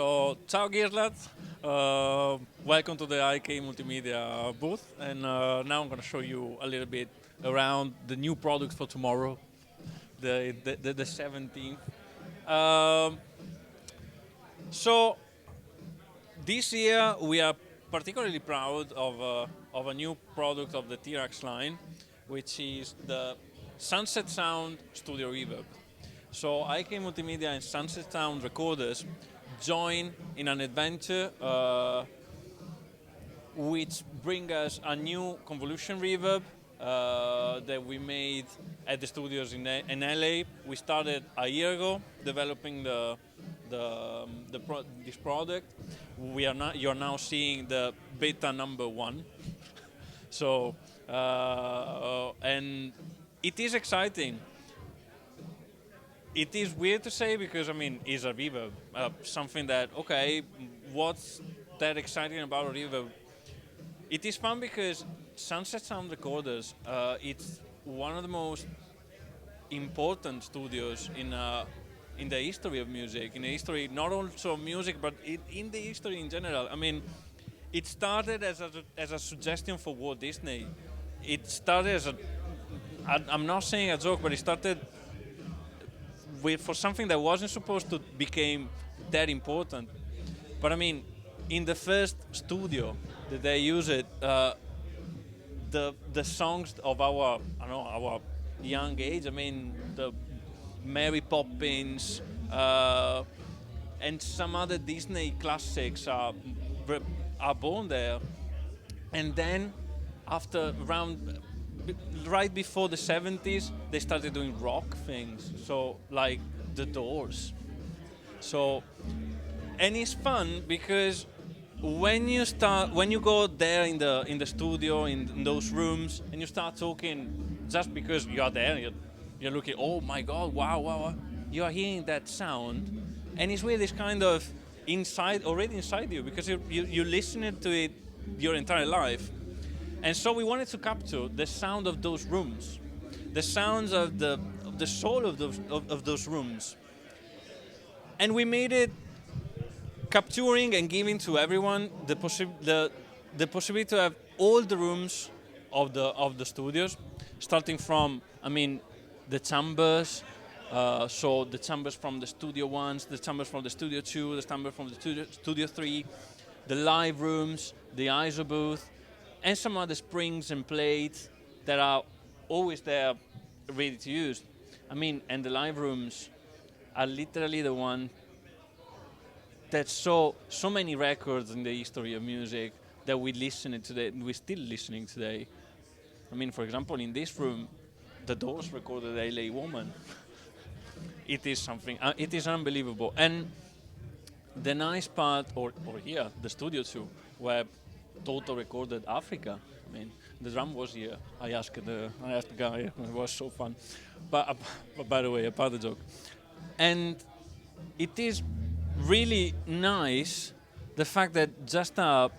So, ciao Geerlad. Welcome to the IK Multimedia booth. And now I'm going to show you a little bit around the new products for tomorrow, the 17th. Um, so, this year we are particularly proud of a new product of the T-RackS line, which is the Sunset Sound Studio Reverb. So IK Multimedia and Sunset Sound recorders join in an adventure which bring us a new convolution reverb that we made at the studios in LA. We started a year ago developing this product. You're now seeing the beta number 1. So and it is exciting. It is weird to say because, I mean, it's a reverb. Something that, okay, what's that exciting about a reverb? It is fun because Sunset Sound Recorders, it's one of the most important studios in the history of music, in the history not also of music, but in the history in general. I mean, it started as a suggestion for Walt Disney. It started as I'm not saying a joke, but it started for something that wasn't supposed to become that important. But I mean, in the first studio that they used it, the songs of our young age. I mean, the Mary Poppins and some other Disney classics are born there. And then after right before the 70s, they started doing rock things, so like the Doors. So, and it's fun because when you go there in the studio, in those rooms, and you start talking, just because you are there, you're looking, oh my God, wow, you are hearing that sound, and it's really this kind of already inside you, because you listening to it your entire life. And so we wanted to capture the sound of those rooms, the sounds of the soul of those rooms, and we made it capturing and giving to everyone the possibility to have all the rooms of the studios, starting from, I mean, the chambers. So the chambers from the Studio 1, the chambers from the Studio 2, the chambers from the Studio 3, the live rooms, the ISO booth, and some other springs and plates that are always there, ready to use. I mean, and the live rooms are literally the one that saw so many records in the history of music that we listen today, we're still listening today. I mean, for example, in this room, the Doors recorded LA Woman. It is something, it is unbelievable. And the nice part, or here, the Studio 2, where Toto recorded Africa. I mean, the drum was here. I asked the guy. It was so fun. But by the way, apart the joke, and it is really nice the fact that just a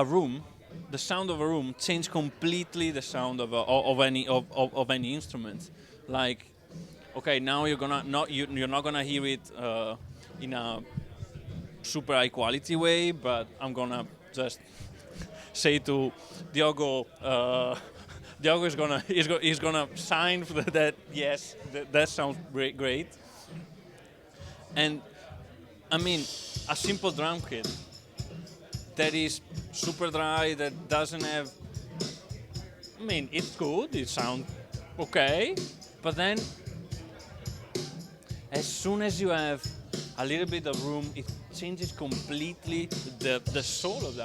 room, the sound of a room, changed completely the sound of any instrument. Like, okay, now you're not gonna hear it in a super high quality way, but I'm gonna just say to Diogo, Diogo is gonna sign for that. Yes, that sounds great. And I mean, a simple drum kit that is super dry, that doesn't have. I mean, it's good. It sounds okay, but then as soon as you have a little bit of room, it changes completely the soul of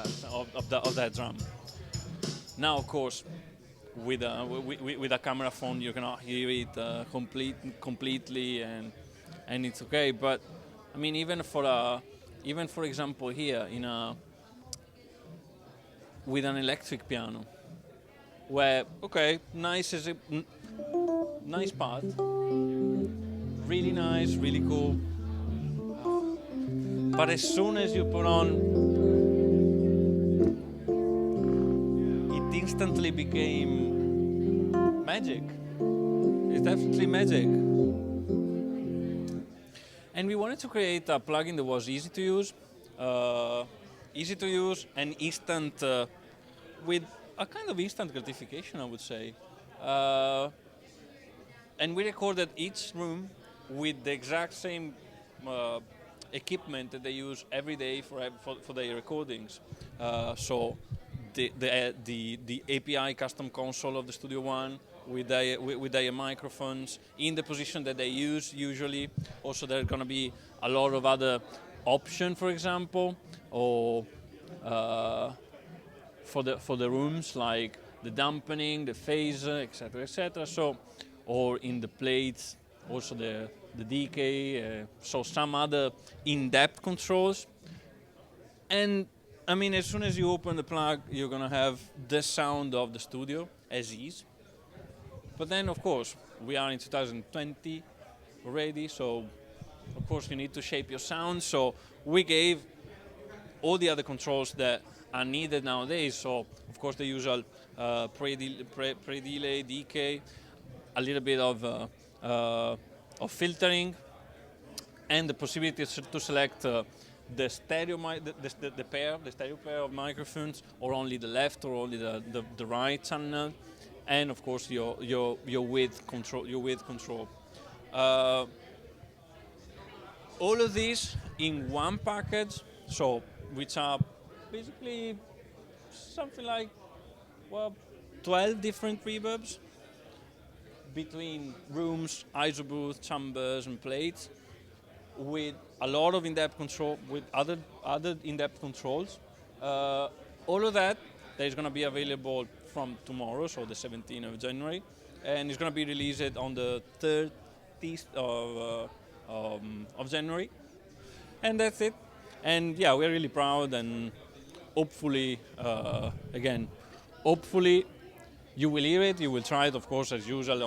that drum. Now, of course, with a camera phone, you cannot hear it completely, and it's okay. But I mean, even for example here with an electric piano, where okay, nice part, really nice, really cool. But as soon as you put on, it instantly became magic. It's definitely magic. And we wanted to create a plugin that was easy to use and instant, with a kind of instant gratification, I would say. And we recorded each room with the exact same equipment that they use every day for their recordings. So the API custom console of the Studio One with their microphones in the position that they use usually. Also, there's going to be a lot of other options, for example, or for the rooms, like the dampening, the phaser, etc., etc. So, or in the plates, also the decay. So some other in-depth controls. And I mean, as soon as you open the plug, you're gonna have the sound of the studio as is. But then, of course, we are in 2020 already, so of course you need to shape your sound. So we gave all the other controls that are needed nowadays. So of course the usual pre-delay, decay, a little bit of filtering, and the possibility to select the stereo the stereo pair of microphones, or only the left or only the right channel, and of course your width control. All of these in one package, so which are basically something like 12 different reverbs between rooms, isobooth, chambers, and plates, with a lot of in-depth control, with other in-depth controls. All of that is going to be available from tomorrow, so the 17th of January, and it's going to be released on the 30th of January, and that's it. And yeah, we're really proud, and hopefully, hopefully you will hear it, you will try it, of course, as usual.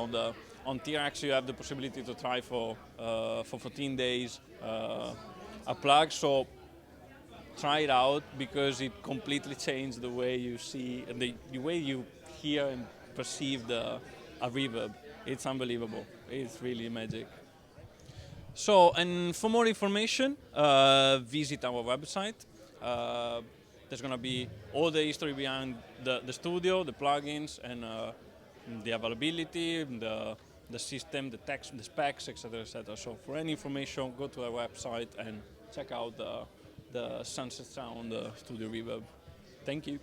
On T-RackS you have the possibility to try for 14 days a plug, so try it out, because it completely changed the way you see and the way you hear and perceive a reverb. It's unbelievable. It's really magic. So, and for more information, visit our website. There's going to be all the history behind the studio, the plugins, and the availability, the system, the text, the specs, etc., etc. So for any information, go to our website and check out the Sunset Sound Studio Reverb. Thank you.